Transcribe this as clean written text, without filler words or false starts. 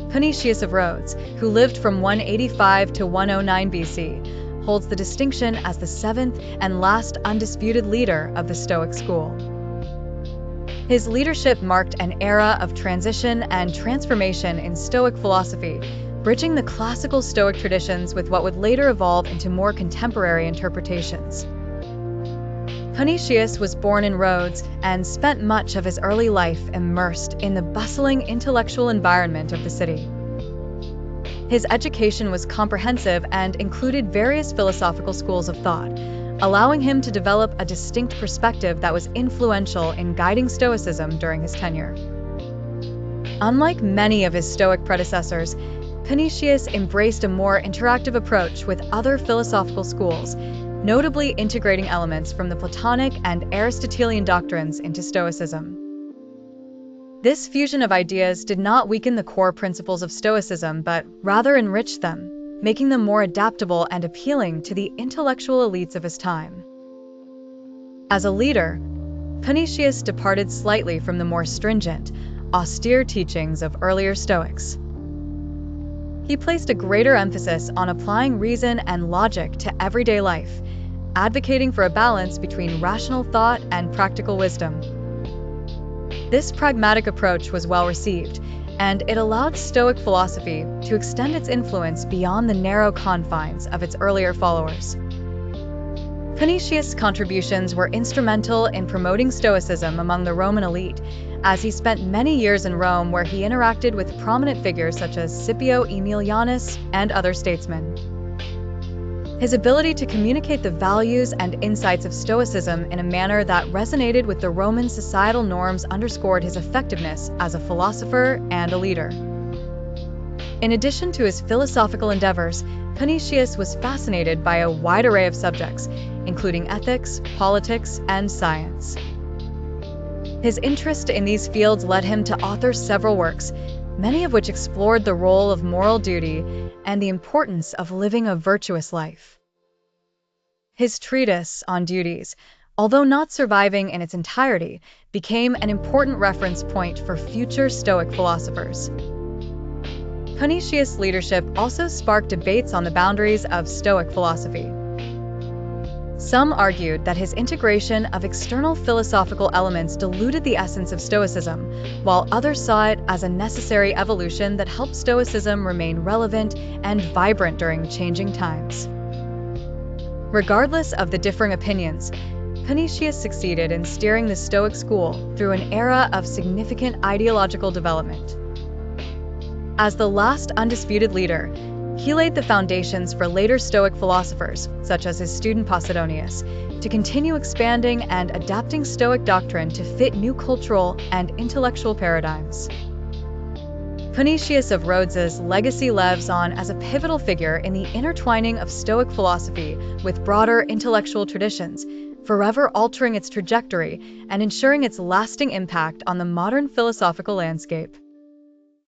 Panaetius of Rhodes, who lived from 185 to 109 BC, holds the distinction as the seventh and last undisputed leader of the Stoic school. His leadership marked an era of transition and transformation in Stoic philosophy, bridging the classical Stoic traditions with what would later evolve into more contemporary interpretations. Panaetius was born in Rhodes and spent much of his early life immersed in the bustling intellectual environment of the city. His education was comprehensive and included various philosophical schools of thought, allowing him to develop a distinct perspective that was influential in guiding Stoicism during his tenure. Unlike many of his Stoic predecessors, Panaetius embraced a more interactive approach with other philosophical schools, notably integrating elements from the Platonic and Aristotelian doctrines into Stoicism. This fusion of ideas did not weaken the core principles of Stoicism, but rather enriched them, making them more adaptable and appealing to the intellectual elites of his time. As a leader, Panaetius departed slightly from the more stringent, austere teachings of earlier Stoics. He placed a greater emphasis on applying reason and logic to everyday life, advocating for a balance between rational thought and practical wisdom. This pragmatic approach was well received, and it allowed Stoic philosophy to extend its influence beyond the narrow confines of its earlier followers. Panaetius' contributions were instrumental in promoting Stoicism among the Roman elite, as he spent many years in Rome where he interacted with prominent figures such as Scipio Aemilianus and other statesmen. His ability to communicate the values and insights of Stoicism in a manner that resonated with the Roman societal norms underscored his effectiveness as a philosopher and a leader. In addition to his philosophical endeavors, Panaetius was fascinated by a wide array of subjects, including ethics, politics, and science. His interest in these fields led him to author several works, many of which explored the role of moral duty and the importance of living a virtuous life. His treatise on duties, although not surviving in its entirety, became an important reference point for future Stoic philosophers. Panaetius' leadership also sparked debates on the boundaries of Stoic philosophy. Some argued that his integration of external philosophical elements diluted the essence of Stoicism, while others saw it as a necessary evolution that helped Stoicism remain relevant and vibrant during changing times. Regardless of the differing opinions, Panaetius succeeded in steering the Stoic school through an era of significant ideological development. As the last undisputed leader, he laid the foundations for later Stoic philosophers, such as his student Posidonius, to continue expanding and adapting Stoic doctrine to fit new cultural and intellectual paradigms. Panaetius of Rhodes's legacy lives on as a pivotal figure in the intertwining of Stoic philosophy with broader intellectual traditions, forever altering its trajectory and ensuring its lasting impact on the modern philosophical landscape.